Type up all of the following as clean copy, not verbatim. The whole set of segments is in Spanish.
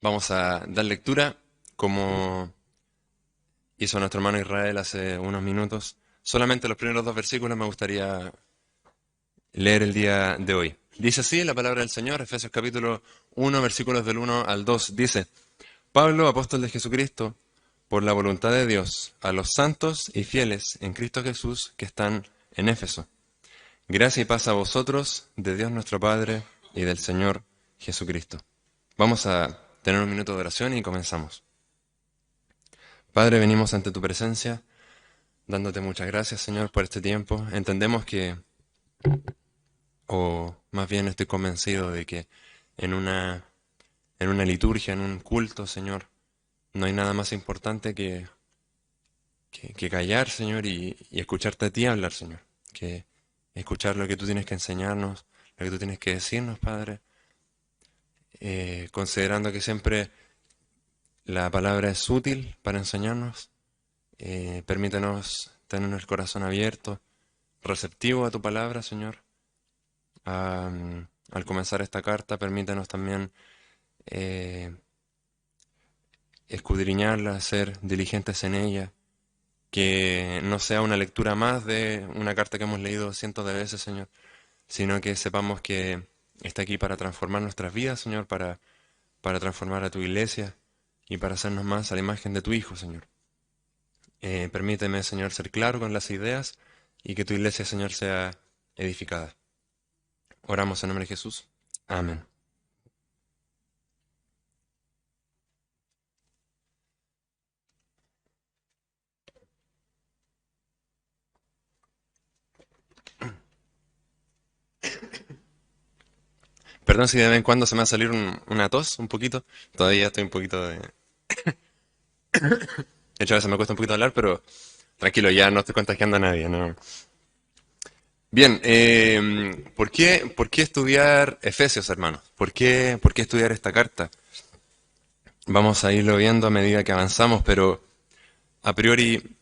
Vamos a dar lectura como hizo nuestro hermano Israel hace unos minutos. Solamente los primeros dos versículos me gustaría leer el día de hoy. Dice así la palabra del Señor, Efesios capítulo 1, versículos del 1 al 2. Dice, Pablo, apóstol de Jesucristo, por la voluntad de Dios, a los santos y fieles en Cristo Jesús que están en Éfeso. Gracia y paz a vosotros, de Dios nuestro Padre y del Señor Jesucristo. Vamos a tener un minuto de oración y comenzamos. Padre, venimos ante tu presencia, dándote muchas gracias, Señor, por este tiempo. Entendemos que, o más bien estoy convencido de que en una liturgia, en un culto, Señor, no hay nada más importante que callar, Señor, y escucharte a ti hablar, Señor. Que escuchar lo que tú tienes que enseñarnos, lo que tú tienes que decirnos, Padre, considerando que siempre la palabra es útil para enseñarnos. Permítenos tener el corazón abierto, receptivo a tu palabra, Señor. Al comenzar esta carta, permítenos también eh, escudriñarla, ser diligentes en ella, que no sea una lectura más de una carta que hemos leído cientos de veces, Señor, sino que sepamos que está aquí para transformar nuestras vidas, Señor, para transformar a tu iglesia y para hacernos más a la imagen de tu Hijo, Señor. Permíteme, Señor, ser claro con las ideas y que tu iglesia, Señor, sea edificada. Oramos en nombre de Jesús. Amén. Perdón si de vez en cuando se me va a salir una tos, un poquito. Todavía estoy un poquito de... De hecho, a veces me cuesta un poquito hablar, pero tranquilo, ya no estoy contagiando a nadie, ¿no? Bien, ¿por qué estudiar Efesios, hermanos? ¿Por qué estudiar esta carta? Vamos a irlo viendo a medida que avanzamos, pero a priori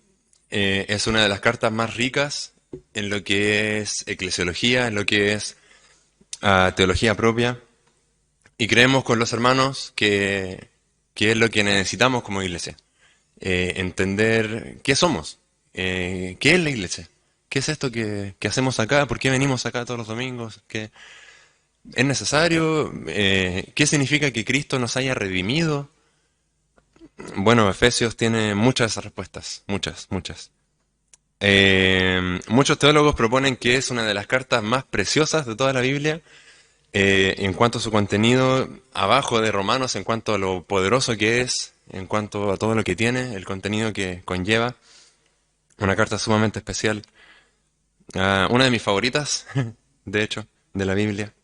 es una de las cartas más ricas en lo que es eclesiología, en lo que es teología propia, y creemos con los hermanos que es lo que necesitamos como iglesia. Entender qué somos, qué es la iglesia, qué es esto que hacemos acá, por qué venimos acá todos los domingos, qué es necesario, qué significa que Cristo nos haya redimido. Bueno, Efesios tiene muchas respuestas, muchas, muchas. Muchos teólogos proponen que es una de las cartas más preciosas de toda la Biblia en cuanto a su contenido, abajo de Romanos, en cuanto a lo poderoso que es, en cuanto a todo lo que tiene, el contenido que conlleva. Una carta sumamente especial. Una de mis favoritas, de hecho, de la Biblia.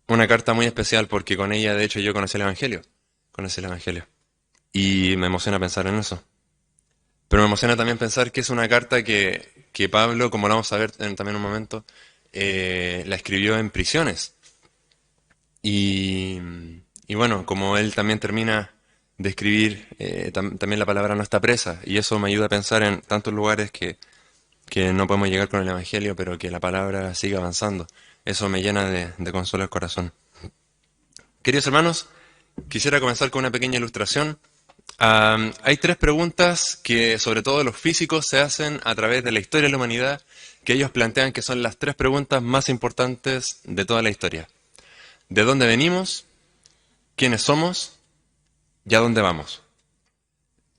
Una carta muy especial porque con ella, de hecho, yo conocí el Evangelio. Conocí el Evangelio. Y me emociona pensar en eso. Pero me emociona también pensar que es una carta que Pablo, como lo vamos a ver también en un momento, la escribió en prisiones. Y, y bueno, como él también termina de escribir, también la palabra no está presa. Y eso me ayuda a pensar en tantos lugares que no podemos llegar con el Evangelio, pero que la palabra sigue avanzando. Eso me llena de consuelo el corazón. Queridos hermanos, quisiera comenzar con una pequeña ilustración. Hay tres preguntas que sobre todo los físicos se hacen a través de la historia de la humanidad, que ellos plantean que son las tres preguntas más importantes de toda la historia. ¿De dónde venimos? ¿Quiénes somos? ¿Y a dónde vamos?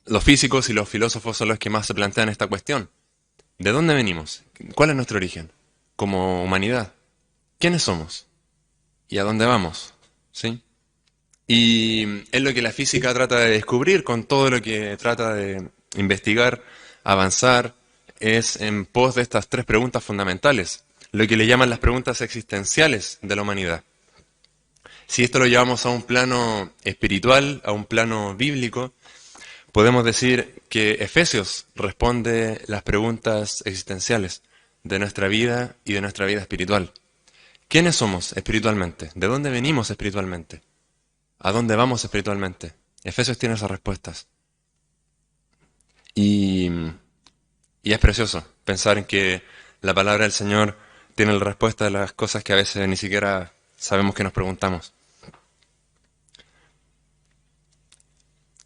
Los físicos y los filósofos son los que más se plantean esta cuestión. ¿De dónde venimos? ¿Cuál es nuestro origen? Como humanidad. ¿Quiénes somos? ¿Y a dónde vamos? ¿Sí? Y es lo que la física trata de descubrir con todo lo que trata de investigar, avanzar, es en pos de estas tres preguntas fundamentales, lo que le llaman las preguntas existenciales de la humanidad. Si esto lo llevamos a un plano espiritual, a un plano bíblico, podemos decir que Efesios responde las preguntas existenciales de nuestra vida y de nuestra vida espiritual. ¿Quiénes somos espiritualmente? ¿De dónde venimos espiritualmente? ¿A dónde vamos espiritualmente? Efesios tiene esas respuestas. Y, y es precioso pensar en que la palabra del Señor tiene la respuesta a las cosas que a veces ni siquiera sabemos que nos preguntamos.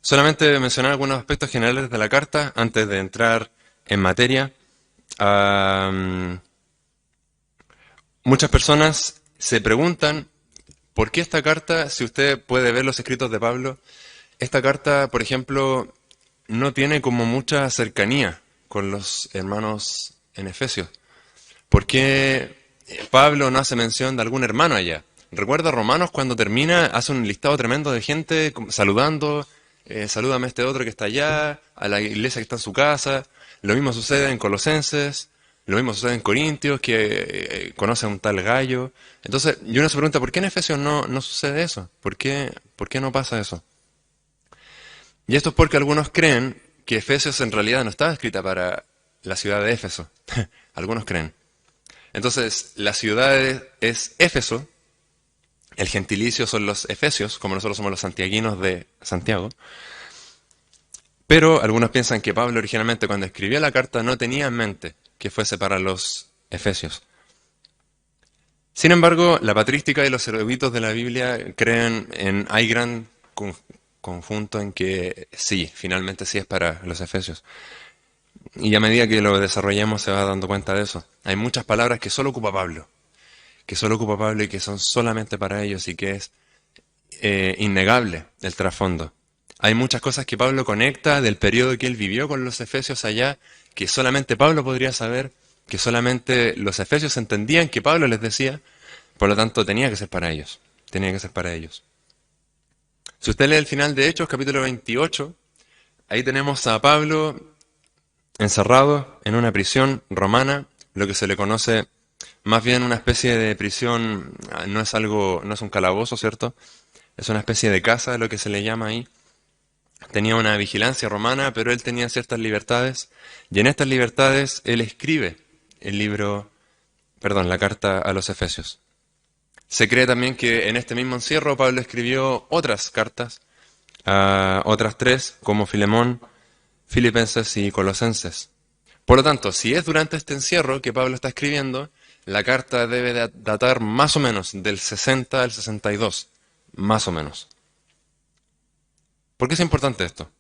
Solamente mencionar algunos aspectos generales de la carta antes de entrar en materia. Am, Muchas personas se preguntan por qué esta carta, si usted puede ver los escritos de Pablo, esta carta, por ejemplo, no tiene como mucha cercanía con los hermanos en Efesios. ¿Por qué Pablo no hace mención de algún hermano allá? Recuerda Romanos cuando termina, hace un listado tremendo de gente saludando, salúdame a este otro que está allá, a la iglesia que está en su casa. Lo mismo sucede en Colosenses, lo mismo sucede en Corintios, que conoce a un tal Gallo. Entonces, yo uno se pregunta, ¿por qué en Efesios no sucede eso? Por qué no pasa eso? Y esto es porque algunos creen que Efesios en realidad no estaba escrita para la ciudad de Éfeso. Algunos creen. Entonces, la ciudad es Éfeso, el gentilicio son los efesios, como nosotros somos los santiaguinos de Santiago, pero algunos piensan que Pablo originalmente cuando escribió la carta no tenía en mente que fuese para los efesios. Sin embargo, la patrística y los eruditos de la Biblia creen hay gran conjunto en que sí, finalmente sí es para los efesios. Y a medida que lo desarrollemos se va dando cuenta de eso. Hay muchas palabras que solo ocupa Pablo, y que son solamente para ellos y que es innegable el trasfondo. Hay muchas cosas que Pablo conecta del periodo que él vivió con los efesios allá, que solamente Pablo podría saber, que solamente los efesios entendían que Pablo les decía, por lo tanto tenía que ser para ellos, tenía que ser para ellos. Si usted lee el final de Hechos, capítulo 28, ahí tenemos a Pablo encerrado en una prisión romana, lo que se le conoce más bien una especie de prisión, no es algo, no es un calabozo, ¿cierto? Es una especie de casa, lo que se le llama ahí. Tenía una vigilancia romana, pero él tenía ciertas libertades, y en estas libertades él escribe el libro, perdón, la carta a los Efesios. Se cree también que en este mismo encierro Pablo escribió otras cartas, otras tres, como Filemón, Filipenses y Colosenses. Por lo tanto, si es durante este encierro que Pablo está escribiendo, la carta debe datar más o menos del 60 al 62, más o menos. ¿Por qué es importante esto?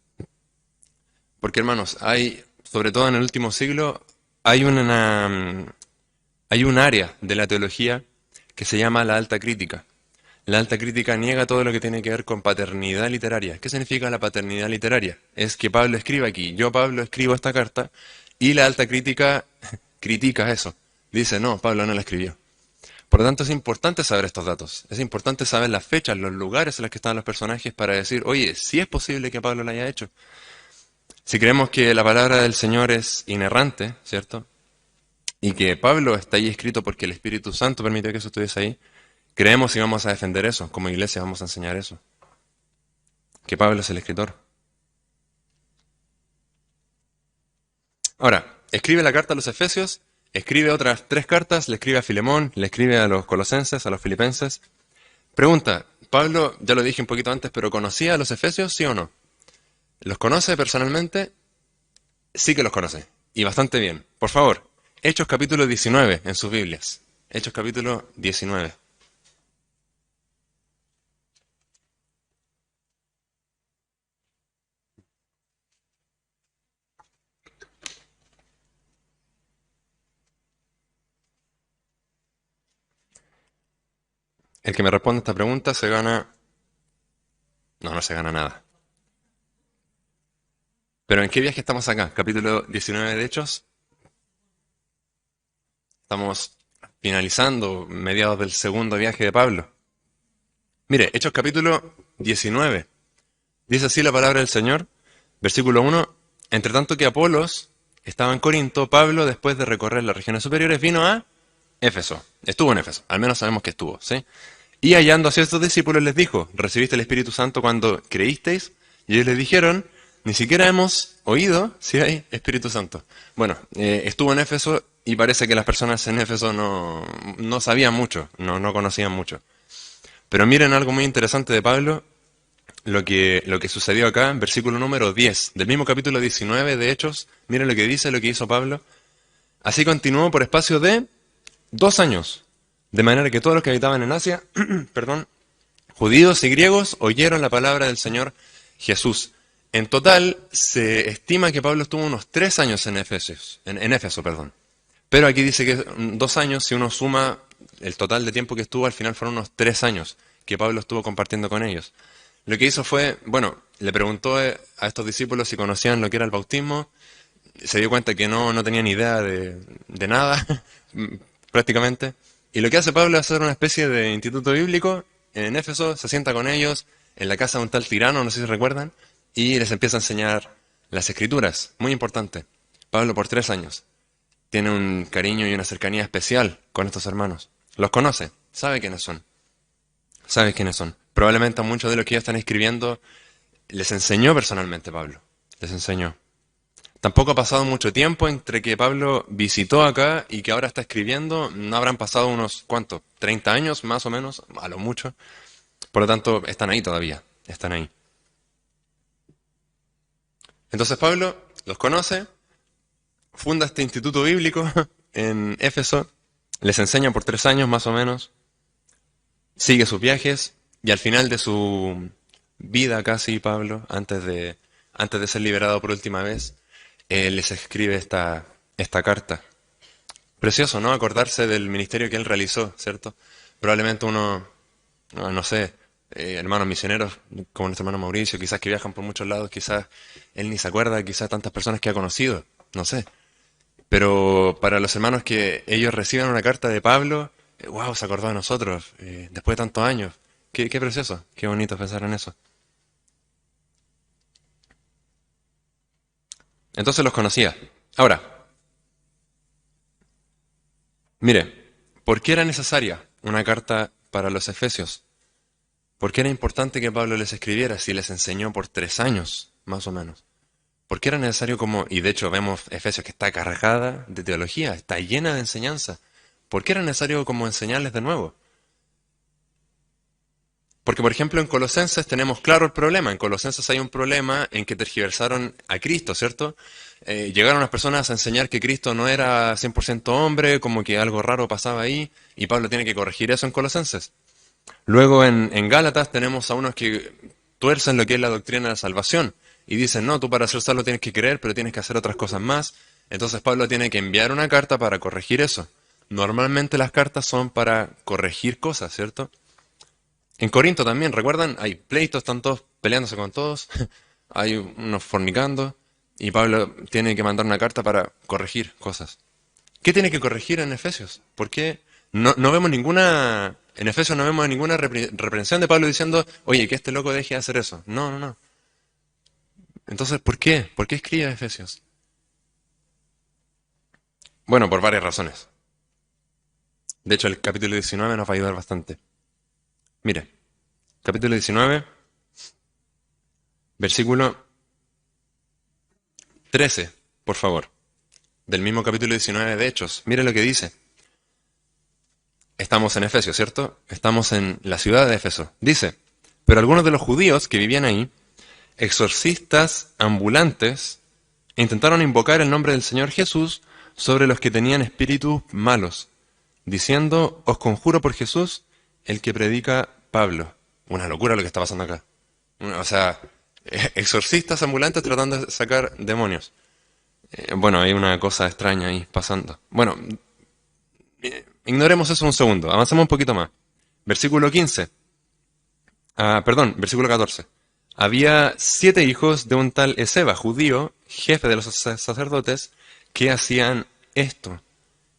Porque, hermanos, hay, sobre todo en el último siglo, hay un área de la teología que se llama la alta crítica. La alta crítica niega todo lo que tiene que ver con paternidad literaria. ¿Qué significa la paternidad literaria? Es que Pablo escribe aquí, yo Pablo escribo esta carta, y la alta crítica critica eso. Dice, no, Pablo no la escribió. Por lo tanto, es importante saber estos datos. Es importante saber las fechas, los lugares en los que están los personajes para decir, oye, sí es posible que Pablo lo haya hecho. Si creemos que la palabra del Señor es inerrante, ¿cierto? Y que Pablo está ahí escrito porque el Espíritu Santo permitió que eso estuviese ahí, creemos y vamos a defender eso. Como iglesia vamos a enseñar eso. Que Pablo es el escritor. Ahora, escribe la carta a los Efesios, escribe otras tres cartas, le escribe a Filemón, le escribe a los Colosenses, a los Filipenses. Pregunta, Pablo, ya lo dije un poquito antes, pero ¿conocía a los Efesios, sí o no? ¿Los conoce personalmente? Sí que los conoce. Y bastante bien. Por favor, Hechos capítulo 19 en sus Biblias. Hechos capítulo 19. El que me responde esta pregunta se gana... No, no se gana nada. Pero ¿en qué viaje estamos acá? Capítulo 19 de Hechos. Estamos finalizando, mediados del segundo viaje de Pablo. Mire, Hechos capítulo 19. Dice así la palabra del Señor, versículo 1. Entre tanto que Apolos estaba en Corinto, Pablo, después de recorrer las regiones superiores, vino a Éfeso. Estuvo en Éfeso, al menos sabemos que estuvo, ¿sí? Y hallando a ciertos discípulos les dijo, ¿recibiste el Espíritu Santo cuando creísteis? Y ellos les dijeron, ni siquiera hemos oído si hay Espíritu Santo. Bueno, estuvo en Éfeso y parece que las personas en Éfeso no sabían mucho, no conocían mucho. Pero miren algo muy interesante de Pablo, lo que sucedió acá, en versículo número 10, del mismo capítulo 19 de Hechos, miren lo que dice, lo que hizo Pablo. Así continuó por espacio de 2 años, de manera que todos los que habitaban en Asia, perdón, judíos y griegos, oyeron la palabra del Señor Jesús. En total, se estima que Pablo estuvo unos 3 años en Éfeso, perdón. Pero aquí dice que 2 años, si uno suma el total de tiempo que estuvo, al final fueron unos 3 años que Pablo estuvo compartiendo con ellos. Lo que hizo fue, bueno, le preguntó a estos discípulos si conocían lo que era el bautismo, se dio cuenta que no tenían idea de nada, prácticamente. Y lo que hace Pablo es hacer una especie de instituto bíblico en Éfeso, se sienta con ellos en la casa de un tal Tirano, no sé si recuerdan, y les empieza a enseñar las escrituras, muy importante. Pablo por 3 años tiene un cariño y una cercanía especial con estos hermanos. Los conoce, sabe quiénes son, sabe quiénes son. Probablemente a muchos de los que ellos están escribiendo les enseñó personalmente Pablo, les enseñó. Tampoco ha pasado mucho tiempo entre que Pablo visitó acá y que ahora está escribiendo. No habrán pasado unos, ¿cuántos? 30 años más o menos, a lo mucho. Por lo tanto, están ahí todavía, están ahí. Entonces Pablo los conoce, funda este instituto bíblico en Éfeso, les enseña por 3 años más o menos, sigue sus viajes y al final de su vida casi, Pablo, antes de ser liberado por última vez, les escribe esta carta. Precioso, ¿no? Acordarse del ministerio que él realizó, ¿cierto? Probablemente uno, no sé, hermanos misioneros como nuestro hermano Mauricio, quizás que viajan por muchos lados, quizás él ni se acuerda, quizás tantas personas que ha conocido, no sé. Pero para los hermanos que ellos reciban una carta de Pablo, wow, se acordó de nosotros, después de tantos años. Qué precioso, qué bonito pensar en eso. Entonces los conocía. Ahora, mire, ¿por qué era necesaria una carta para los efesios? ¿Por qué era importante que Pablo les escribiera si les enseñó por 3 años, más o menos? ¿Por qué era necesario como, y de hecho vemos Efesios que está cargada de teología, está llena de enseñanza? ¿Por qué era necesario como enseñarles de nuevo? Porque, por ejemplo, en Colosenses tenemos claro el problema. En Colosenses hay un problema en que tergiversaron a Cristo, ¿cierto? Llegaron las personas a enseñar que Cristo no era 100% hombre, como que algo raro pasaba ahí, y Pablo tiene que corregir eso en Colosenses. Luego en Gálatas tenemos a unos que tuercen lo que es la doctrina de la salvación y dicen, no, tú para ser salvo tienes que creer, pero tienes que hacer otras cosas más. Entonces Pablo tiene que enviar una carta para corregir eso. Normalmente las cartas son para corregir cosas, ¿cierto? En Corinto también, ¿recuerdan? Hay pleitos, están todos peleándose con todos, hay unos fornicando y Pablo tiene que mandar una carta para corregir cosas. ¿Qué tiene que corregir en Efesios? ¿Por qué no vemos ninguna, en Efesios no vemos ninguna reprensión de Pablo diciendo, oye, que este loco deje de hacer eso? No, no, no. Entonces, ¿por qué? ¿Por qué escribe Efesios? Bueno, por varias razones. De hecho, el capítulo 19 nos va a ayudar bastante. Mire, capítulo 19, versículo 13, por favor, del mismo capítulo 19 de Hechos. Mire lo que dice. Estamos en Efesios, ¿cierto? Estamos en la ciudad de Éfeso. Dice, pero algunos de los judíos que vivían ahí, exorcistas ambulantes, intentaron invocar el nombre del Señor Jesús sobre los que tenían espíritus malos, diciendo, os conjuro por Jesús, el que predica Pablo. Una locura lo que está pasando acá. O sea, exorcistas ambulantes tratando de sacar demonios. Bueno, hay una cosa extraña ahí pasando. Bueno, ignoremos eso un segundo, avancemos un poquito más. Versículo 15. Perdón, versículo 14. Había 7 hijos de un tal Eseba, judío, jefe de los sacerdotes, que hacían esto.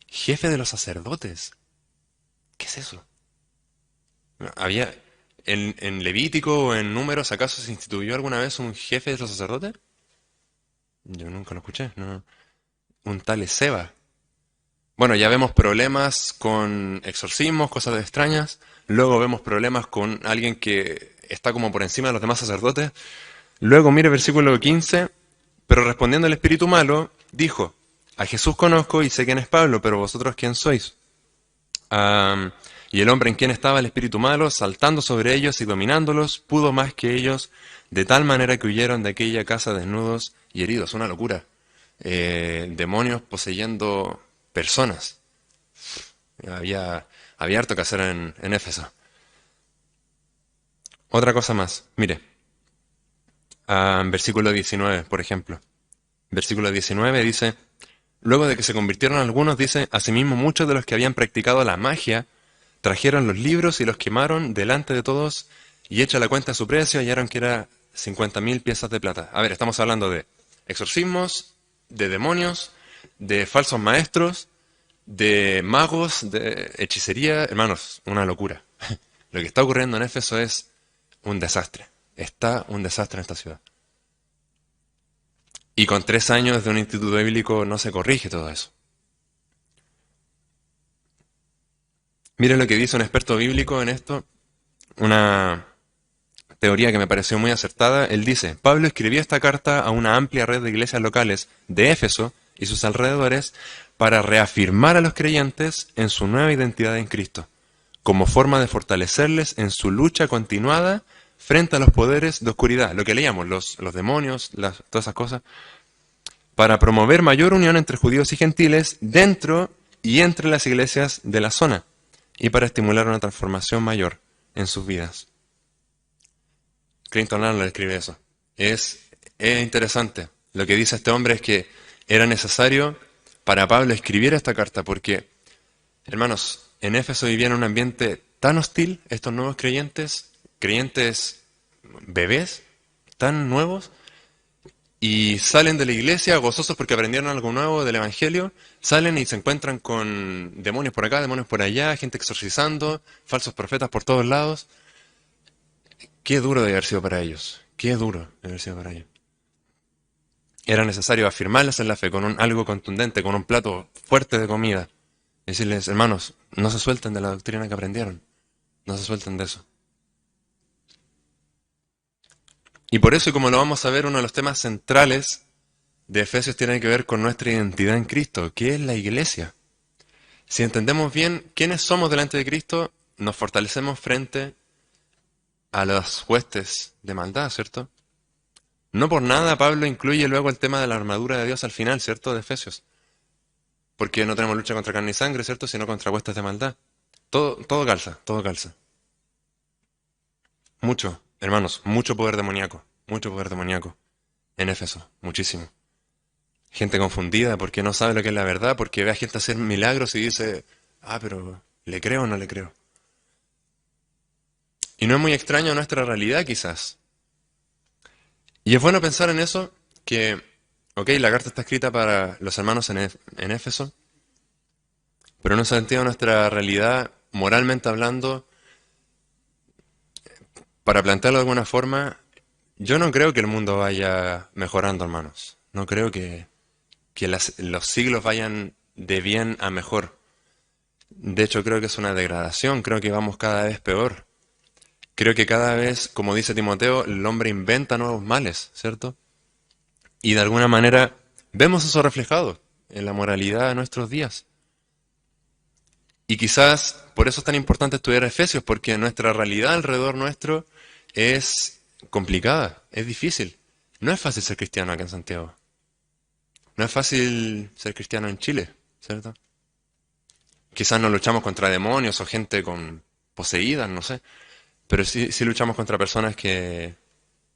Jefe de los sacerdotes. ¿Qué es eso? ¿Había en Levítico o en Números acaso se instituyó alguna vez un jefe de los sacerdotes? Yo nunca lo escuché, no. Un tal Eseba. Bueno, ya vemos problemas con exorcismos, cosas extrañas. Luego vemos problemas con alguien que está como por encima de los demás sacerdotes. Luego, mire versículo 15. Pero respondiendo el espíritu malo, dijo, a Jesús conozco y sé quién es Pablo, pero vosotros quién sois. Y el hombre en quien estaba el espíritu malo, saltando sobre ellos y dominándolos, pudo más que ellos, de tal manera que huyeron de aquella casa desnudos y heridos. Una locura. Demonios poseyendo personas. Había harto que hacer en Éfeso. Otra cosa más, mire. Versículo 19, por ejemplo. Versículo 19 dice, luego de que se convirtieron algunos, dice, asimismo muchos de los que habían practicado la magia trajeron los libros y los quemaron delante de todos y hecha la cuenta a su precio hallaron que era 50.000 piezas de plata. A ver, estamos hablando de exorcismos, de demonios, de falsos maestros, de magos, de hechicería. Hermanos, una locura. Lo que está ocurriendo en Éfeso es un desastre. Está un desastre en esta ciudad. Y con 3 años de un instituto bíblico no se corrige todo eso. Miren lo que dice un experto bíblico en esto, una teoría que me pareció muy acertada. Él dice, Pablo escribió esta carta a una amplia red de iglesias locales de Éfeso y sus alrededores para reafirmar a los creyentes en su nueva identidad en Cristo, como forma de fortalecerles en su lucha continuada frente a los poderes de oscuridad, lo que leíamos, los demonios, todas esas cosas, para promover mayor unión entre judíos y gentiles dentro y entre las iglesias de la zona, y para estimular una transformación mayor en sus vidas. Clinton Arnold escribe eso. Es interesante. Lo que dice este hombre es que era necesario para Pablo escribir esta carta porque, hermanos, en Éfeso vivían un ambiente tan hostil, estos nuevos creyentes, creyentes bebés, tan nuevos, y salen de la iglesia gozosos porque aprendieron algo nuevo del Evangelio, salen y se encuentran con demonios por acá, demonios por allá, gente exorcizando, falsos profetas por todos lados. Qué duro debe haber sido para ellos, qué duro debe haber sido para ellos. Era necesario afirmarles en la fe con algo contundente, con un plato fuerte de comida. Decirles, hermanos, no se suelten de la doctrina que aprendieron, no se suelten de eso. Y por eso, y como lo vamos a ver, uno de los temas centrales de Efesios tiene que ver con nuestra identidad en Cristo, que es la iglesia. Si entendemos bien quiénes somos delante de Cristo, nos fortalecemos frente a las huestes de maldad, ¿cierto? No por nada Pablo incluye luego el tema de la armadura de Dios al final, ¿cierto? De Efesios. Porque no tenemos lucha contra carne y sangre, ¿cierto? Sino contra huestes de maldad. Todo calza, todo calza. Mucho, hermanos, mucho poder demoníaco en Éfeso, muchísimo. Gente confundida porque no sabe lo que es la verdad, porque ve a gente hacer milagros y dice, pero ¿le creo o no le creo? Y no es muy extraño a nuestra realidad quizás. Y es bueno pensar en eso, que, ok, la carta está escrita para los hermanos en Éfeso, pero en un sentido nuestra realidad, moralmente hablando, para plantearlo de alguna forma, yo no creo que el mundo vaya mejorando, hermanos. No creo que los siglos vayan de bien a mejor. De hecho, creo que es una degradación, creo que vamos cada vez peor. Creo que cada vez, como dice Timoteo, el hombre inventa nuevos males, ¿cierto? Y de alguna manera vemos eso reflejado en la moralidad de nuestros días. Y quizás por eso es tan importante estudiar Efesios, porque nuestra realidad alrededor nuestro es complicada, es difícil. No es fácil ser cristiano acá en Santiago. No es fácil ser cristiano en Chile, ¿cierto? Quizás no luchamos contra demonios o gente con poseídas, no sé. Pero sí luchamos contra personas que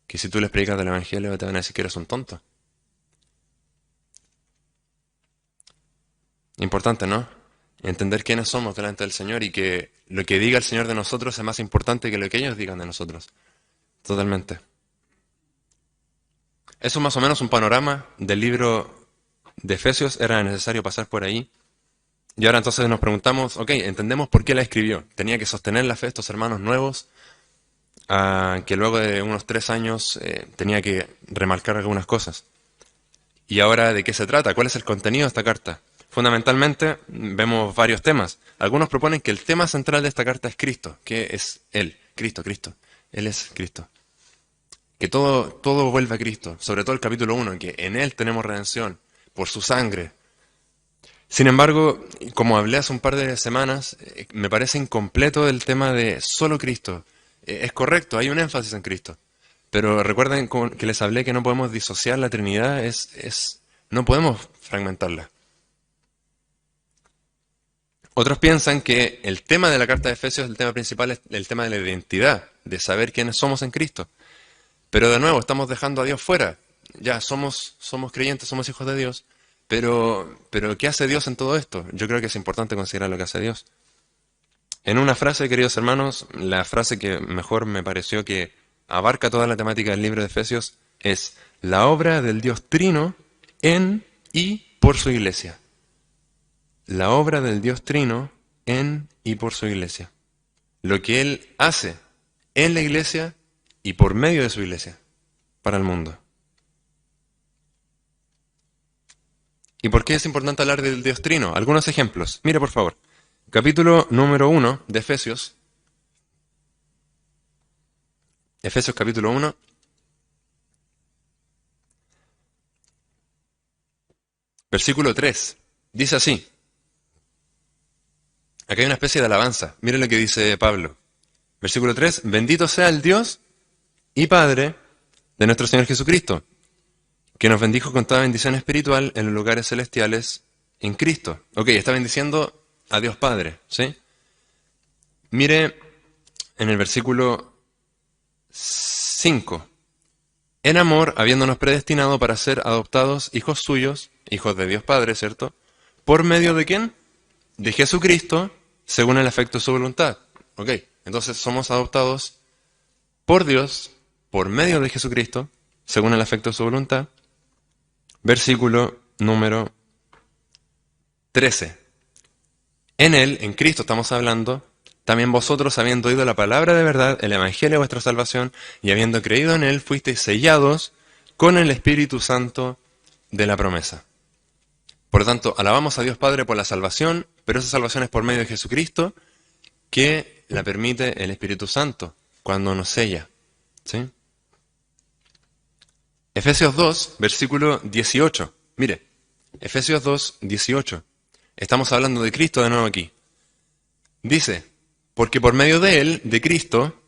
si tú les predicas del Evangelio te van a decir que eres un tonto. Importante, ¿no? Entender quiénes somos delante del Señor y que lo que diga el Señor de nosotros es más importante que lo que ellos digan de nosotros. Totalmente. Eso es más o menos un panorama del libro de Efesios. Era necesario pasar por ahí. Y ahora entonces nos preguntamos, ok, entendemos por qué la escribió. Tenía que sostener la fe de estos hermanos nuevos, que luego de unos 3 años tenía que remarcar algunas cosas. ¿Y ahora de qué se trata? ¿Cuál es el contenido de esta carta? Fundamentalmente vemos varios temas. Algunos proponen que el tema central de esta carta es Cristo, que es Él, Cristo. Él es Cristo. Que todo vuelve a Cristo, sobre todo el capítulo 1, que en Él tenemos redención, por su sangre. Sin embargo, como hablé hace un par de semanas, me parece incompleto el tema de solo Cristo. Es correcto, hay un énfasis en Cristo. Pero recuerden que les hablé que no podemos disociar la Trinidad, no podemos fragmentarla. Otros piensan que el tema de la carta de Efesios, el tema principal es el tema de la identidad, de saber quiénes somos en Cristo. Pero de nuevo, estamos dejando a Dios fuera. Ya, somos creyentes, somos hijos de Dios, pero ¿qué hace Dios en todo esto? Yo creo que es importante considerar lo que hace Dios. En una frase, queridos hermanos, la frase que mejor me pareció que abarca toda la temática del libro de Efesios es la obra del Dios Trino en y por su iglesia. La obra del Dios Trino en y por su iglesia. Lo que Él hace en la iglesia y por medio de su iglesia para el mundo. ¿Y por qué es importante hablar del Dios Trino? Algunos ejemplos. Mire, por favor. Capítulo número 1 de Efesios. Efesios capítulo 1. Versículo 3. Dice así. Acá hay una especie de alabanza. Mire lo que dice Pablo. Versículo 3. Bendito sea el Dios y Padre de nuestro Señor Jesucristo, que nos bendijo con toda bendición espiritual en los lugares celestiales en Cristo. Ok, está bendiciendo a Dios Padre, ¿sí? Mire en el versículo 5. En amor, habiéndonos predestinado para ser adoptados hijos suyos, hijos de Dios Padre, ¿cierto? ¿Por medio de quién? De Jesucristo, según el afecto de su voluntad. Ok, entonces somos adoptados por Dios, por medio de Jesucristo, según el afecto de su voluntad. Versículo número 13. En Él, en Cristo estamos hablando, también vosotros, habiendo oído la palabra de verdad, el evangelio de vuestra salvación, y habiendo creído en Él, fuisteis sellados con el Espíritu Santo de la promesa. Por lo tanto, alabamos a Dios Padre por la salvación, pero esa salvación es por medio de Jesucristo, que la permite el Espíritu Santo, cuando nos sella. ¿Sí? Efesios 2, versículo 18. Mire, Efesios 2, 18. Estamos hablando de Cristo de nuevo aquí. Dice, porque por medio de Él, de Cristo,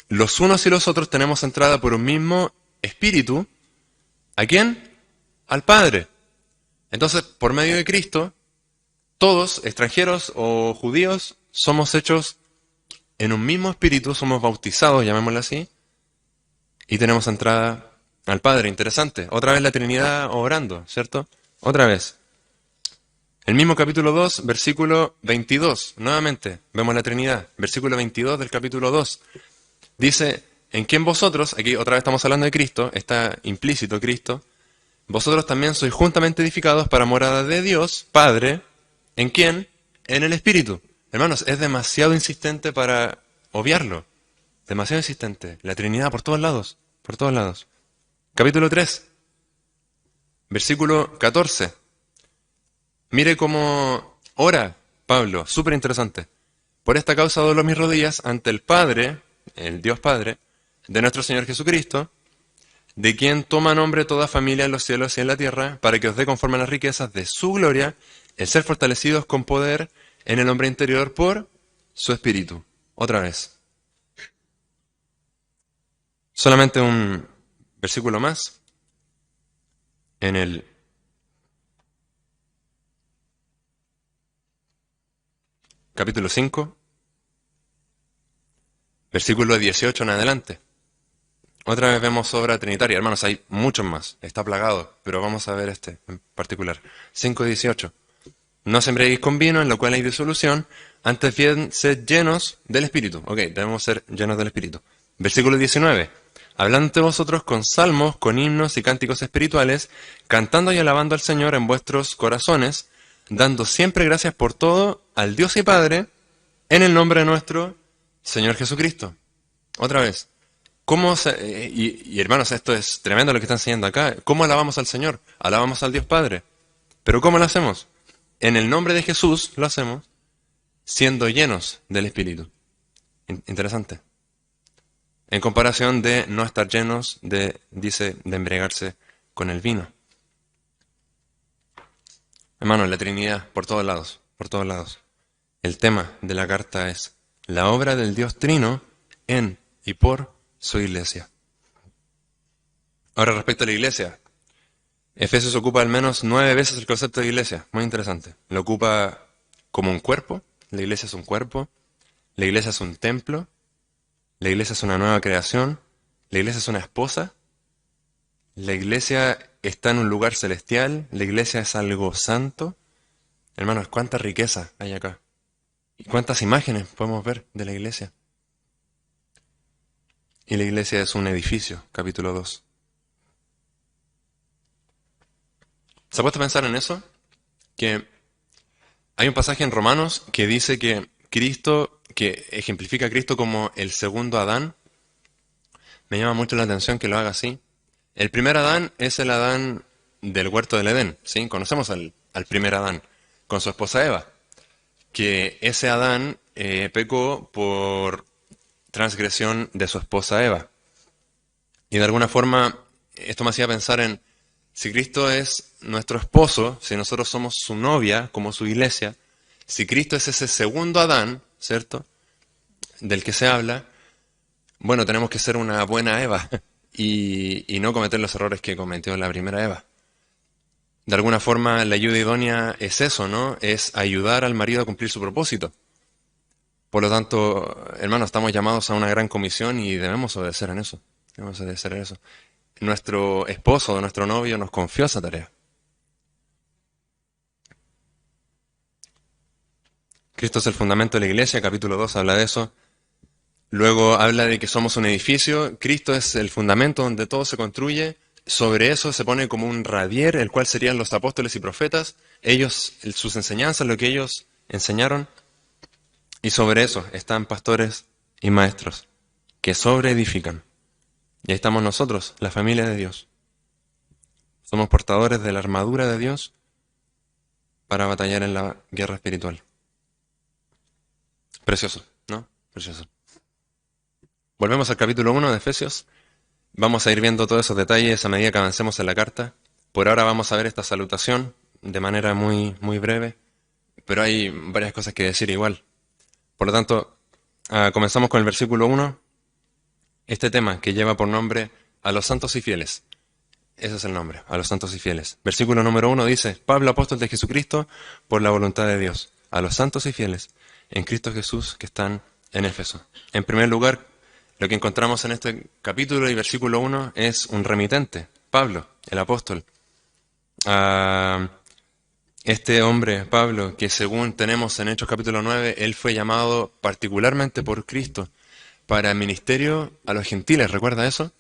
los unos y los otros tenemos entrada por un mismo Espíritu. ¿A quién? Al Padre. Entonces, por medio de Cristo, todos, extranjeros o judíos, somos hechos en un mismo Espíritu, somos bautizados, llamémoslo así, y tenemos entrada al Padre. Interesante. Otra vez la Trinidad obrando, ¿cierto? Otra vez. El mismo capítulo 2, versículo 22. Nuevamente, vemos la Trinidad. Versículo 22 del capítulo 2. Dice, en quien vosotros, aquí otra vez estamos hablando de Cristo, está implícito Cristo, vosotros también sois juntamente edificados para morada de Dios, Padre, ¿en quién? En el Espíritu. Hermanos, es demasiado insistente para obviarlo. Demasiado insistente. La Trinidad por todos lados. Por todos lados. Capítulo 3. Versículo 14. Mire cómo ora Pablo. Súper interesante. Por esta causa doblo mis rodillas ante el Padre, el Dios Padre, de nuestro Señor Jesucristo, de quien toma nombre toda familia en los cielos y en la tierra, para que os dé conforme a las riquezas de su gloria, el ser fortalecidos con poder en el hombre interior por su Espíritu. Otra vez. Solamente un versículo más. En el capítulo 5, versículo 18 en adelante. Otra vez vemos obra trinitaria. Hermanos, hay muchos más. Está plagado, pero vamos a ver este en particular. 5:18. No os embriaguéis con vino, en lo cual hay disolución, antes bien sed llenos del Espíritu. Ok, debemos ser llenos del Espíritu. Versículo 19. Hablando entre vosotros con salmos, con himnos y cánticos espirituales, cantando y alabando al Señor en vuestros corazones, dando siempre gracias por todo al Dios y Padre, en el nombre de nuestro Señor Jesucristo. Otra vez. Hermanos, esto es tremendo lo que está enseñando acá. ¿Cómo alabamos al Señor? Alabamos al Dios Padre. ¿Pero cómo lo hacemos? En el nombre de Jesús lo hacemos, siendo llenos del Espíritu. Interesante. En comparación de no estar llenos dice, de embriagarse con el vino. Hermanos, la Trinidad, por todos lados, por todos lados. El tema de la carta es la obra del Dios Trino en y por su iglesia. Ahora, respecto a la iglesia, Efesios ocupa al menos 9 veces el concepto de iglesia. Muy interesante. Lo ocupa como un cuerpo. La iglesia es un cuerpo. La iglesia es un templo. La iglesia es una nueva creación. La iglesia es una esposa, la iglesia está en un lugar celestial, la iglesia es algo santo. Hermanos, cuánta riqueza hay acá. Y cuántas imágenes podemos ver de la iglesia. Y la iglesia es un edificio, capítulo 2. ¿Se ha puesto a pensar en eso? Que hay un pasaje en Romanos que dice que Cristo, que ejemplifica a Cristo como el segundo Adán. Me llama mucho la atención que lo haga así. El primer Adán es el Adán del huerto del Edén, ¿sí? Conocemos al primer Adán, con su esposa Eva. Que ese Adán pecó por transgresión de su esposa Eva. Y de alguna forma, esto me hacía pensar en, si Cristo es nuestro esposo, si nosotros somos su novia, como su iglesia, si Cristo es ese segundo Adán, ¿cierto? Del que se habla, bueno, tenemos que ser una buena Eva y no cometer los errores que cometió la primera Eva. De alguna forma, la ayuda idónea es eso, ¿no? Es ayudar al marido a cumplir su propósito. Por lo tanto, hermanos, estamos llamados a una gran comisión y debemos obedecer en eso. Debemos obedecer en eso. Nuestro esposo, nuestro novio, nos confió esa tarea. Cristo es el fundamento de la iglesia, capítulo 2 habla de eso. Luego habla de que somos un edificio, Cristo es el fundamento donde todo se construye, sobre eso se pone como un radier, el cual serían los apóstoles y profetas, ellos, sus enseñanzas, lo que ellos enseñaron, y sobre eso están pastores y maestros, que sobreedifican. Y ahí estamos nosotros, la familia de Dios. Somos portadores de la armadura de Dios para batallar en la guerra espiritual. Precioso, ¿no? Precioso. Volvemos al capítulo 1 de Efesios. Vamos a ir viendo todos esos detalles a medida que avancemos en la carta. Por ahora vamos a ver esta salutación de manera muy, muy breve, pero hay varias cosas que decir igual. Por lo tanto, comenzamos con el versículo 1, este tema que lleva por nombre a los santos y fieles. Ese es el nombre, a los santos y fieles. Versículo número 1 dice, Pablo, apóstol de Jesucristo, por la voluntad de Dios, a los santos y fieles en Cristo Jesús que están en Éfeso. En primer lugar, lo que encontramos en este capítulo y versículo 1 es un remitente, Pablo, el apóstol. Este hombre, Pablo, que según tenemos en Hechos capítulo 9, él fue llamado particularmente por Cristo para el ministerio a los gentiles, ¿recuerda eso?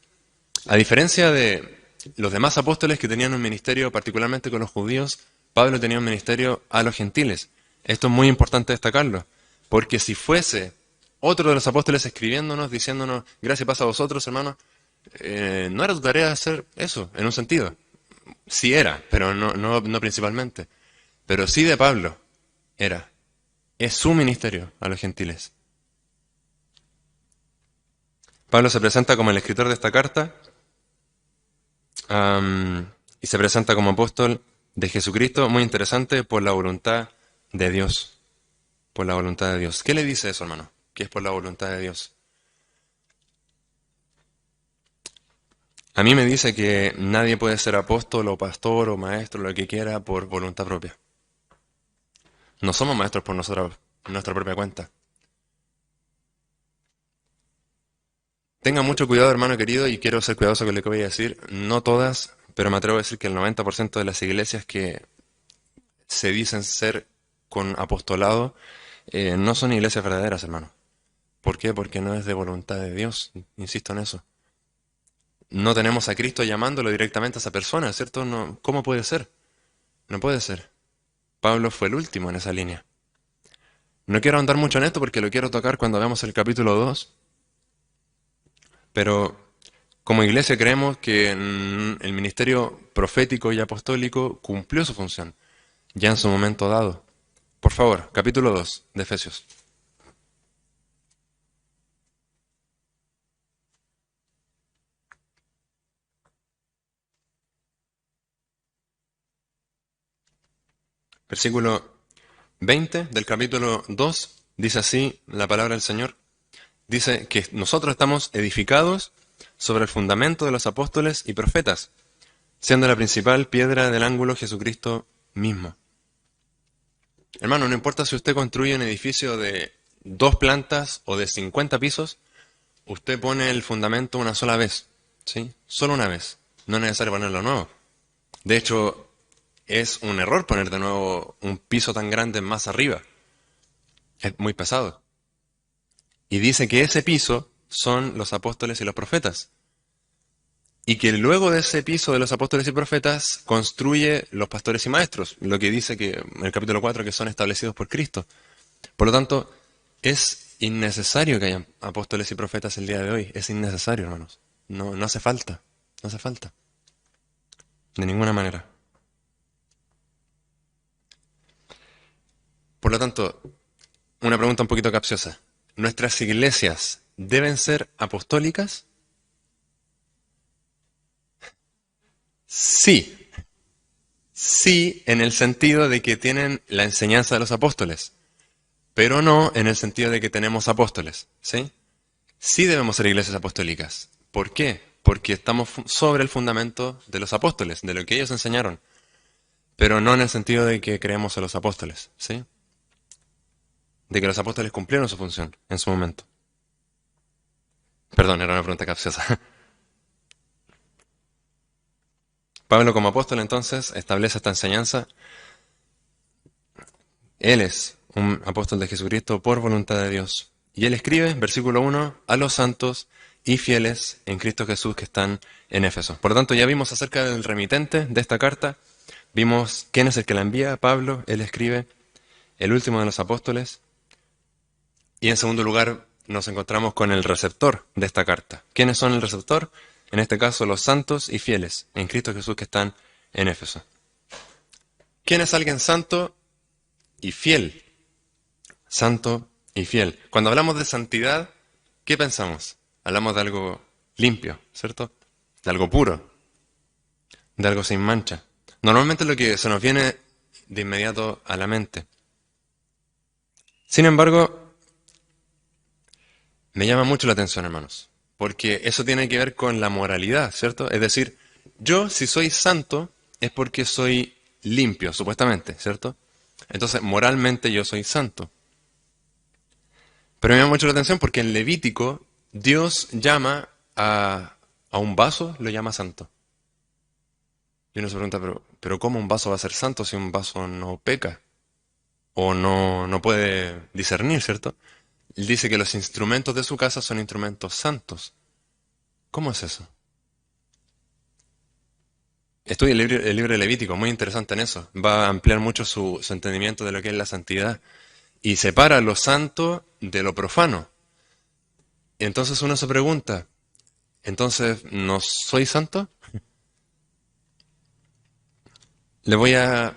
A diferencia de los demás apóstoles que tenían un ministerio particularmente con los judíos, Pablo tenía un ministerio a los gentiles. Esto es muy importante destacarlo, porque si fuese otro de los apóstoles escribiéndonos, diciéndonos, gracias pasa a vosotros, hermanos, no era tu tarea hacer eso, en un sentido. Sí era, pero no principalmente. Pero sí de Pablo era. Es su ministerio a los gentiles. Pablo se presenta como el escritor de esta carta y se presenta como apóstol de Jesucristo, muy interesante, por la voluntad de Dios. Por la voluntad de Dios. ¿Qué le dice eso, hermano? Que es por la voluntad de Dios. A mí me dice que nadie puede ser apóstol o pastor o maestro, lo que quiera, por voluntad propia. No somos maestros por nuestra propia cuenta. Tenga mucho cuidado, hermano querido, y quiero ser cuidadoso con lo que voy a decir. No todas, pero me atrevo a decir que el 90% de las iglesias que se dicen ser con apostolado no son iglesias verdaderas, hermano. ¿Por qué? Porque no es de voluntad de Dios. Insisto en eso. No tenemos a Cristo llamándolo directamente a esa persona, ¿cierto? No, ¿cómo puede ser? No puede ser. Pablo fue el último en esa línea. No quiero ahondar mucho en esto porque lo quiero tocar cuando veamos el capítulo 2, pero como iglesia creemos que el ministerio profético y apostólico cumplió su función, ya en su momento dado. Por favor, capítulo 2 de Efesios. Versículo 20 del capítulo 2 dice así la palabra del Señor. Dice que nosotros estamos edificados sobre el fundamento de los apóstoles y profetas, siendo la principal piedra del ángulo Jesucristo mismo. Hermano, no importa si usted construye un edificio de 2 plantas o de 50 pisos, usted pone el fundamento una sola vez, ¿sí? Solo una vez. No es necesario ponerlo nuevo. De hecho, es un error poner de nuevo un piso tan grande más arriba. Es muy pesado. Y dice que ese piso son los apóstoles y los profetas. Y que luego de ese piso de los apóstoles y profetas construye los pastores y maestros, lo que dice que en el capítulo 4 que son establecidos por Cristo. Por lo tanto, es innecesario que haya apóstoles y profetas el día de hoy. Es innecesario, hermanos. No, no hace falta. No hace falta. De ninguna manera. Por lo tanto, una pregunta un poquito capciosa. ¿Nuestras iglesias deben ser apostólicas? Sí. Sí, en el sentido de que tienen la enseñanza de los apóstoles, pero no en el sentido de que tenemos apóstoles, ¿sí? Sí debemos ser iglesias apostólicas. ¿Por qué? Porque estamos sobre el fundamento de los apóstoles, de lo que ellos enseñaron, pero no en el sentido de que creemos en los apóstoles, ¿sí? De que los apóstoles cumplieron su función en su momento. Perdón, era una pregunta capciosa. Pablo como apóstol entonces establece esta enseñanza. Él es un apóstol de Jesucristo por voluntad de Dios. Y él escribe, versículo 1, a los santos y fieles en Cristo Jesús que están en Éfeso. Por lo tanto, ya vimos acerca del remitente de esta carta, vimos quién es el que la envía, Pablo, él escribe, el último de los apóstoles. Y en segundo lugar, nos encontramos con el receptor de esta carta. ¿Quiénes son el receptor? En este caso, los santos y fieles en Cristo Jesús que están en Éfeso. ¿Quién es alguien santo y fiel? Santo y fiel. Cuando hablamos de santidad, ¿qué pensamos? Hablamos de algo limpio, ¿cierto? De algo puro, de algo sin mancha. Normalmente es lo que se nos viene de inmediato a la mente. Sin embargo, me llama mucho la atención, hermanos, porque eso tiene que ver con la moralidad, ¿cierto? Es decir, yo si soy santo es porque soy limpio, supuestamente, ¿cierto? Entonces, moralmente yo soy santo. Pero me llama mucho la atención porque en Levítico Dios llama a un vaso, lo llama santo. Y uno se pregunta, pero ¿cómo un vaso va a ser santo si un vaso no peca? O no puede discernir, ¿cierto? Él dice que los instrumentos de su casa son instrumentos santos. ¿Cómo es eso? Estudia el libro de Levítico, muy interesante en eso. Va a ampliar mucho su entendimiento de lo que es la santidad. Y separa lo santo de lo profano. Y entonces uno se pregunta, ¿entonces no soy santo? Le voy a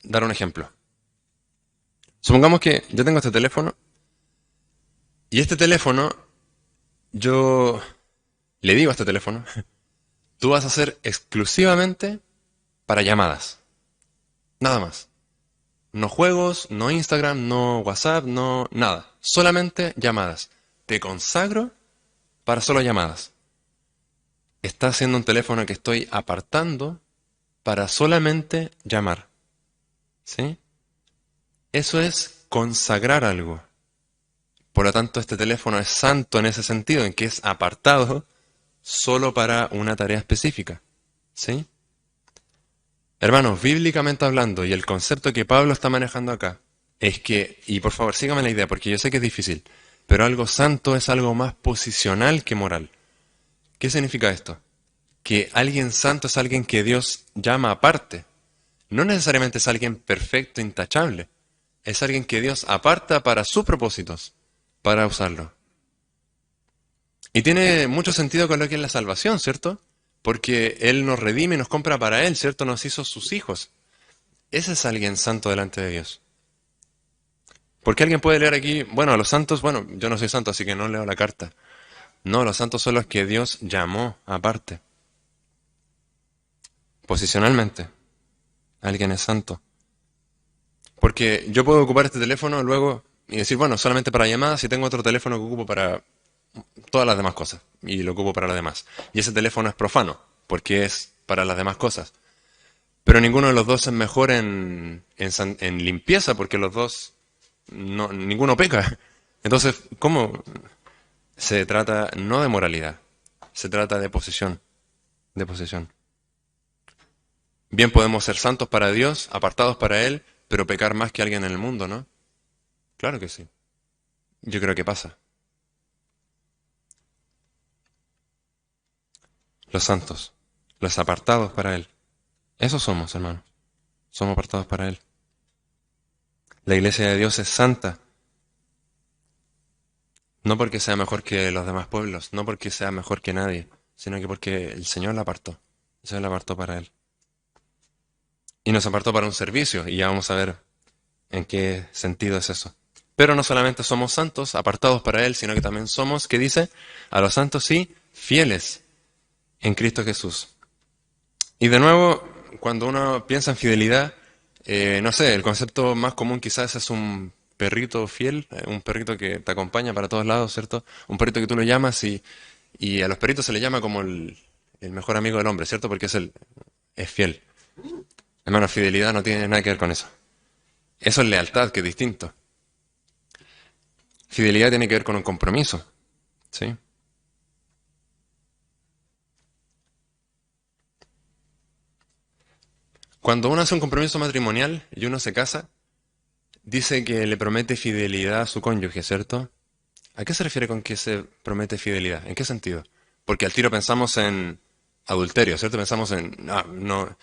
dar un ejemplo. Supongamos que yo tengo este teléfono y este teléfono, yo le digo a este teléfono, tú vas a hacer exclusivamente para llamadas. Nada más. No juegos, no Instagram, no WhatsApp, no nada. Solamente llamadas. Te consagro para solo llamadas. Está siendo un teléfono que estoy apartando para solamente llamar. ¿Sí? Eso es consagrar algo. Por lo tanto, este teléfono es santo en ese sentido, en que es apartado solo para una tarea específica. ¿Sí? Hermanos, bíblicamente hablando, y el concepto que Pablo está manejando acá, es que, y por favor sígame la idea, porque yo sé que es difícil, pero algo santo es algo más posicional que moral. ¿Qué significa esto? Que alguien santo es alguien que Dios llama aparte. No necesariamente es alguien perfecto, intachable. Es alguien que Dios aparta para sus propósitos, para usarlo. Y tiene mucho sentido con lo que es la salvación, ¿cierto? Porque Él nos redime y nos compra para Él, ¿cierto? Nos hizo sus hijos. Ese es alguien santo delante de Dios. Porque alguien puede leer aquí, bueno, a los santos, bueno, yo no soy santo, así que no leo la carta. No, los santos son los que Dios llamó aparte. Posicionalmente, alguien es santo. Porque yo puedo ocupar este teléfono luego y decir, bueno, solamente para llamadas y tengo otro teléfono que ocupo para todas las demás cosas. Y lo ocupo para las demás. Y ese teléfono es profano, porque es para las demás cosas. Pero ninguno de los dos es mejor en limpieza, porque los dos, no, ninguno peca. Entonces, ¿cómo? Se trata no de moralidad, se trata de posesión, de posesión. Bien podemos ser santos para Dios, apartados para Él, pero pecar más que alguien en el mundo, ¿no? Claro que sí. Yo creo que pasa. Los santos, los apartados para Él. Esos somos, hermanos. Somos apartados para Él. La iglesia de Dios es santa, no porque sea mejor que los demás pueblos, no porque sea mejor que nadie, sino que porque el Señor la apartó. El Señor la apartó para Él. Y nos apartó para un servicio, y ya vamos a ver en qué sentido es eso. Pero no solamente somos santos, apartados para Él, sino que también somos, ¿qué dice? A los santos sí, fieles en Cristo Jesús. Y de nuevo, cuando uno piensa en fidelidad, no sé, el concepto más común quizás es un perrito fiel, un perrito que te acompaña para todos lados, ¿cierto? Un perrito que tú lo llamas y a los perritos se le llama como el mejor amigo del hombre, ¿cierto? Porque es fiel. Hermano, fidelidad no tiene nada que ver con eso. Eso es lealtad, que es distinto. Fidelidad tiene que ver con un compromiso, ¿sí? Cuando uno hace un compromiso matrimonial y uno se casa, dice que le promete fidelidad a su cónyuge, ¿cierto? ¿A qué se refiere con que se promete fidelidad? ¿En qué sentido? Porque al tiro pensamos en adulterio, ¿cierto? Pensamos en... No, no.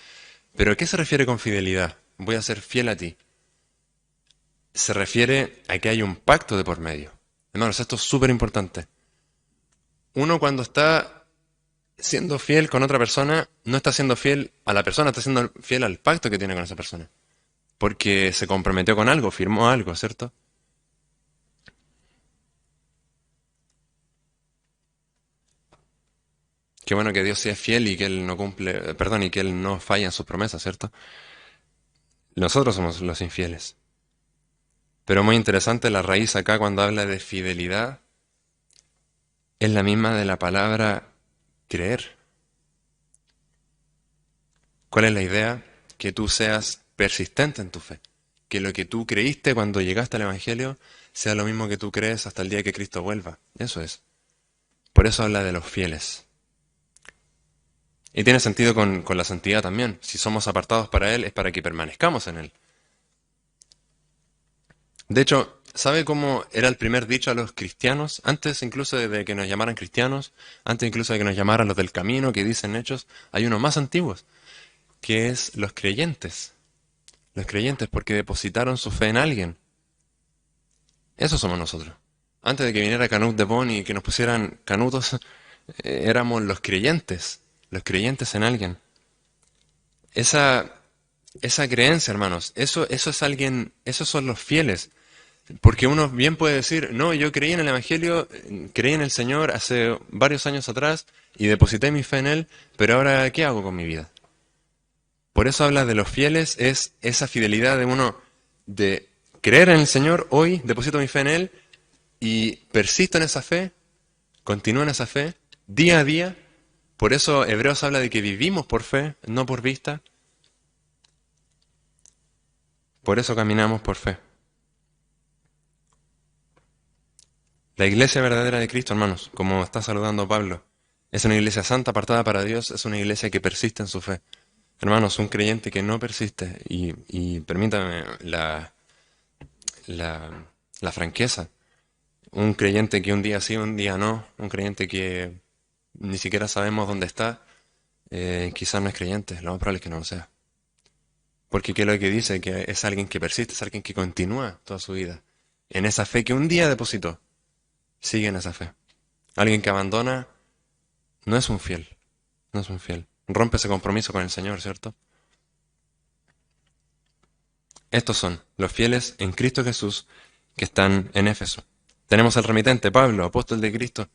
¿Pero a qué se refiere con fidelidad? Voy a ser fiel a ti. Se refiere a que hay un pacto de por medio. Hermanos, esto es súper importante. Uno cuando está siendo fiel con otra persona, no está siendo fiel a la persona, está siendo fiel al pacto que tiene con esa persona. Porque se comprometió con algo, firmó algo, ¿cierto? Qué bueno que Dios sea fiel y que Él no cumple, perdón, y que Él no falla en sus promesas, ¿cierto? Nosotros somos los infieles. Pero muy interesante la raíz acá cuando habla de fidelidad, es la misma de la palabra creer. ¿Cuál es la idea? Que tú seas persistente en tu fe. Que lo que tú creíste cuando llegaste al Evangelio sea lo mismo que tú crees hasta el día que Cristo vuelva. Eso es. Por eso habla de los fieles. Y tiene sentido con la santidad también. Si somos apartados para Él es para que permanezcamos en Él. De hecho, ¿sabe cómo era el primer dicho a los cristianos? Antes incluso de que nos llamaran cristianos, antes incluso de que nos llamaran los del camino, que dicen hechos, hay unos más antiguos, que es los creyentes. Los creyentes porque depositaron su fe en alguien. Eso somos nosotros. Antes de que viniera Canut de Bon y que nos pusieran canutos, éramos los creyentes en alguien. Esa, esa creencia, hermanos, eso es alguien, esos son los fieles. Porque uno bien puede decir, no, yo creí en el Evangelio, creí en el Señor hace varios años atrás y deposité mi fe en Él, pero ahora, ¿qué hago con mi vida? Por eso habla de los fieles, es esa fidelidad de uno de creer en el Señor, hoy deposito mi fe en Él y persisto en esa fe, continúo en esa fe, día a día. Por eso Hebreos habla de que vivimos por fe, no por vista. Por eso caminamos por fe. La iglesia verdadera de Cristo, hermanos, como está saludando Pablo, es una iglesia santa, apartada para Dios, es una iglesia que persiste en su fe. Hermanos, un creyente que no persiste, y permítame la, la franqueza, un creyente que un día sí, un día no, un creyente que ni siquiera sabemos dónde está, quizás no es creyente, lo más probable es que no lo sea. Porque ¿qué es lo que dice? Que es alguien que persiste, es alguien que continúa toda su vida en esa fe que un día depositó. Sigue en esa fe. Alguien que abandona no es un fiel, no es un fiel. Rompe ese compromiso con el Señor, ¿cierto? Estos son los fieles en Cristo Jesús que están en Éfeso. Tenemos al remitente, Pablo, apóstol de Cristo.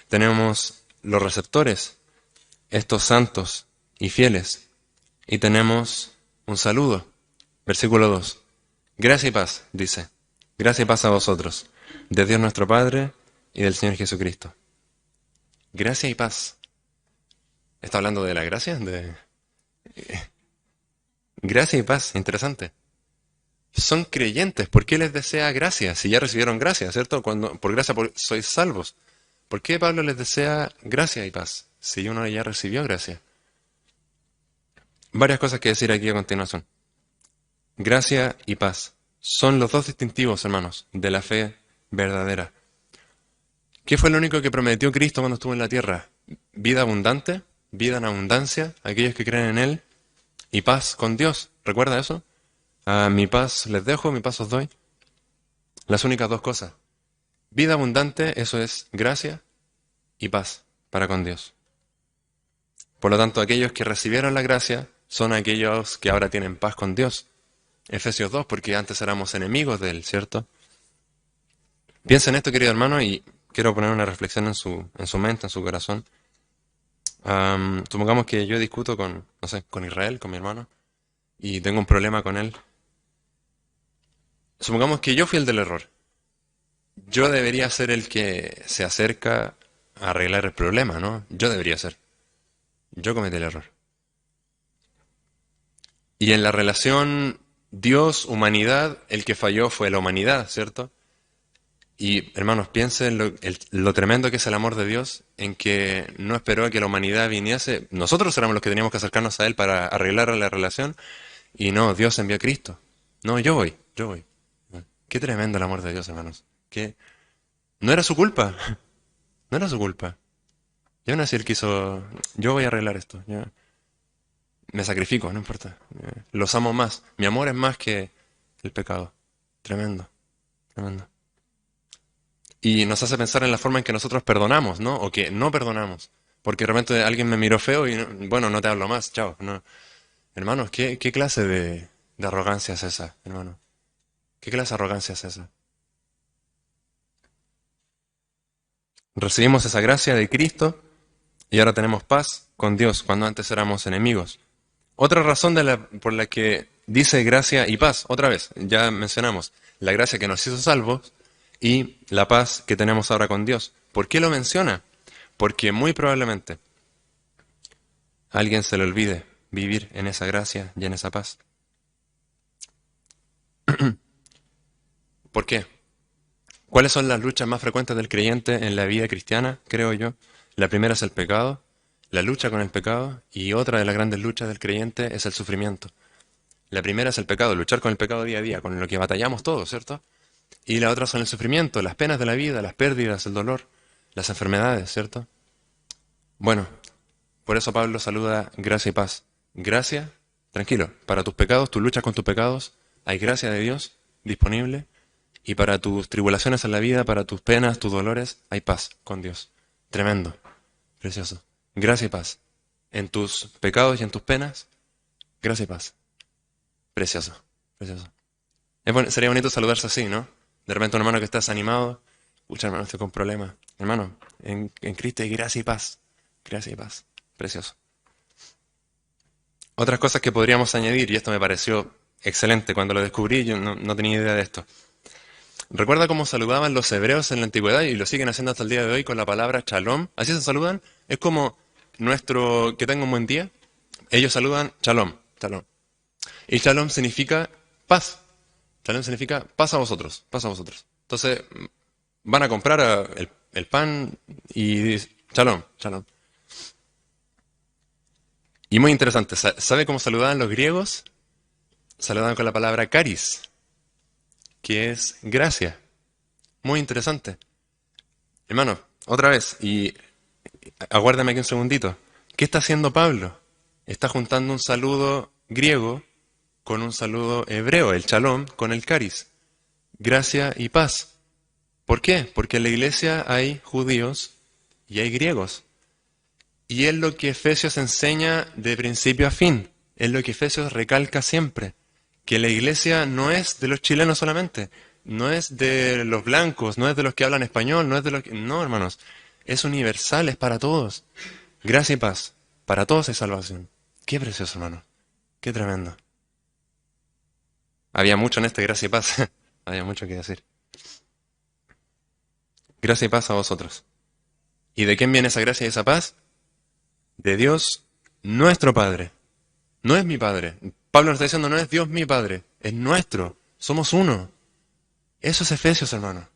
Tenemos los receptores, estos santos y fieles. Y tenemos un saludo. Versículo 2. Gracia y paz, dice. Gracia y paz a vosotros, de Dios nuestro Padre y del Señor Jesucristo. Gracia y paz. ¿Está hablando de la gracia? Gracia y paz, interesante. Son creyentes, ¿por qué les desea gracia? Si ya recibieron gracia, ¿cierto? Por gracia sois salvos. ¿Por qué Pablo les desea gracia y paz si uno ya recibió gracia? Varias cosas que decir aquí a continuación. Gracia y paz son los dos distintivos, hermanos, de la fe verdadera. ¿Qué fue lo único que prometió Cristo cuando estuvo en la tierra? Vida abundante, vida en abundancia, aquellos que creen en Él, y paz con Dios. ¿Recuerda eso? Mi paz les dejo, mi paz os doy. Las únicas dos cosas. Vida abundante, eso es gracia y paz para con Dios. Por lo tanto, aquellos que recibieron la gracia son aquellos que ahora tienen paz con Dios. Efesios 2, porque antes éramos enemigos de Él, ¿cierto? Piensa en esto, querido hermano, y quiero poner una reflexión en su mente, en su corazón. Supongamos que yo discuto con, no sé, con Israel, con mi hermano, y tengo un problema con él. Supongamos que yo fui el del error. Yo debería ser el que se acerca a arreglar el problema, ¿no? Yo debería ser. Yo cometí el error. Y en la relación Dios-humanidad, el que falló fue la humanidad, ¿cierto? Y hermanos, piensen lo tremendo que es el amor de Dios, en que no esperó a que la humanidad viniese. Nosotros éramos los que teníamos que acercarnos a Él para arreglar la relación, y no, Dios envió a Cristo. No, yo voy, yo voy. Qué tremendo el amor de Dios, hermanos. Que no era su culpa, no era su culpa. Y aún así Él quiso, yo voy a arreglar esto. Me sacrifico, no importa. Los amo más. Mi amor es más que el pecado. Tremendo, tremendo. Y nos hace pensar en la forma en que nosotros perdonamos, ¿no? O que no perdonamos. Porque de repente alguien me miró feo y, bueno, no te hablo más, chao. No. Hermanos, ¿qué clase de arrogancia es esa, hermano? ¿Qué clase de arrogancia es esa? Recibimos esa gracia de Cristo y ahora tenemos paz con Dios cuando antes éramos enemigos. Otra razón por la que dice gracia y paz, otra vez, ya mencionamos, la gracia que nos hizo salvos y la paz que tenemos ahora con Dios. ¿Por qué lo menciona? Porque muy probablemente a alguien se le olvide vivir en esa gracia y en esa paz. ¿Por qué? ¿Cuáles son las luchas más frecuentes del creyente en la vida cristiana, creo yo? La primera es el pecado, la lucha con el pecado, y otra de las grandes luchas del creyente es el sufrimiento. La primera es el pecado, luchar con el pecado día a día, con lo que batallamos todos, ¿cierto? Y la otra son el sufrimiento, las penas de la vida, las pérdidas, el dolor, las enfermedades, ¿cierto? Bueno, por eso Pablo saluda gracia y paz. Gracia, tranquilo, para tus pecados, tu lucha con tus pecados, hay gracia de Dios disponible. Y para tus tribulaciones en la vida, para tus penas, tus dolores, hay paz con Dios. Tremendo, precioso. Gracia y paz. En tus pecados y en tus penas, gracia y paz. Precioso, precioso. Sería bonito saludarse así, ¿no? De repente un hermano que está desanimado, pucha hermano, estoy con problemas. Hermano, en Cristo hay gracia y paz. Gracia y paz. Precioso. Otras cosas que podríamos añadir, y esto me pareció excelente cuando lo descubrí, yo no tenía idea de esto. ¿Recuerda cómo saludaban los hebreos en la antigüedad y lo siguen haciendo hasta el día de hoy con la palabra shalom? Así se saludan. Es como nuestro que tenga un buen día. Ellos saludan shalom, shalom. Y shalom significa paz. Shalom significa paz a vosotros, paz a vosotros. Entonces, van a comprar el pan y dicen shalom, shalom. Y muy interesante, ¿sabe cómo saludaban los griegos? Saludaban con la palabra caris, que es gracia. Muy interesante. Hermano, otra vez, y aguárdame aquí un segundito. ¿Qué está haciendo Pablo? Está juntando un saludo griego con un saludo hebreo, el shalom, con el caris. Gracia y paz. ¿Por qué? Porque en la iglesia hay judíos y hay griegos. Y es lo que Efesios enseña de principio a fin. Es lo que Efesios recalca siempre. Que la iglesia no es de los chilenos solamente. No es de los blancos, no es de los que hablan español, no es de los que... No, hermanos. Es universal, es para todos. Gracia y paz. Para todos hay salvación. Qué precioso, hermano. Qué tremendo. Había mucho en este gracia y paz. Había mucho que decir. Gracia y paz a vosotros. ¿Y de quién viene esa gracia y esa paz? De Dios, nuestro Padre. No es mi Padre. Pablo nos está diciendo, no es Dios mi Padre. Es nuestro. Somos uno. Eso es Efesios, hermano.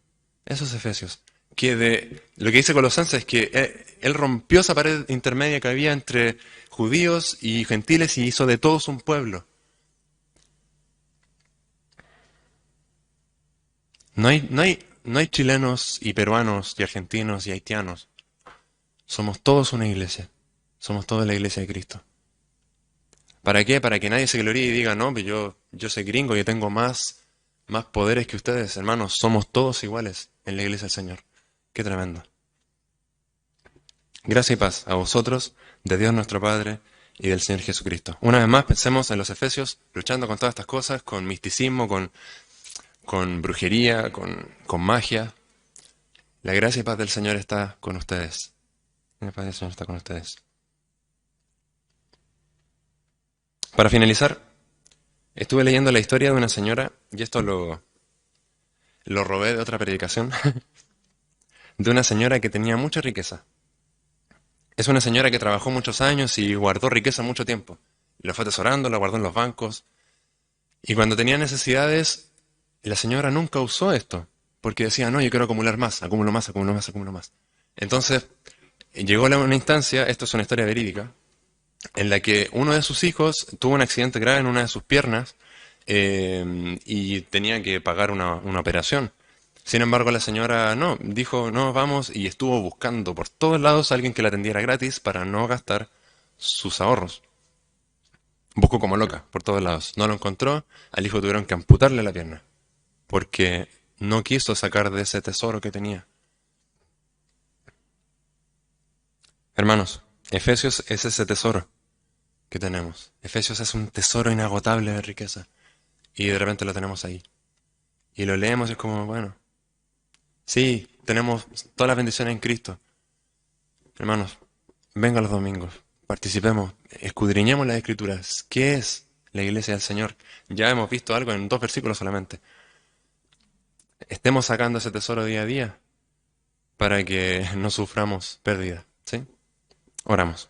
Eso es Efesios. lo que dice Colosenses es que él rompió esa pared intermedia que había entre judíos y gentiles y hizo de todos un pueblo. No hay chilenos y peruanos y argentinos y haitianos. Somos todos una iglesia. Somos todos la iglesia de Cristo. ¿Para qué? Para que nadie se gloríe y diga, no, pues yo soy gringo, yo tengo más poderes que ustedes, hermanos. Somos todos iguales en la iglesia del Señor. Qué tremendo. Gracia y paz a vosotros, de Dios nuestro Padre y del Señor Jesucristo. Una vez más, pensemos en los efesios, luchando con todas estas cosas, con misticismo, con brujería, con magia. La gracia y paz del Señor está con ustedes. La paz del Señor está con ustedes. Para finalizar, estuve leyendo la historia de una señora, y esto lo robé de otra predicación, de una señora que tenía mucha riqueza. Es una señora que trabajó muchos años y guardó riqueza mucho tiempo. La fue atesorando, la guardó en los bancos. Y cuando tenía necesidades, la señora nunca usó esto, porque decía, no, yo quiero acumular más, acumulo más, acumulo más, acumulo más. Entonces, llegó una instancia, esto es una historia verídica, en la que uno de sus hijos tuvo un accidente grave en una de sus piernas y tenía que pagar una operación. Sin embargo, la señora no, dijo, no, vamos, y estuvo buscando por todos lados a alguien que la atendiera gratis para no gastar sus ahorros. Buscó como loca por todos lados. No lo encontró, al hijo tuvieron que amputarle la pierna, porque no quiso sacar de ese tesoro que tenía. Hermanos, Efesios es ese tesoro que tenemos. Efesios es un tesoro inagotable de riqueza. Y de repente lo tenemos ahí. Y lo leemos y es como, bueno, sí, tenemos todas las bendiciones en Cristo. Hermanos, venga los domingos, participemos, escudriñemos las Escrituras. ¿Qué es la iglesia del Señor? Ya hemos visto algo en 2 versículos solamente. Estemos sacando ese tesoro día a día para que no suframos pérdida. ¿Sí? Oramos.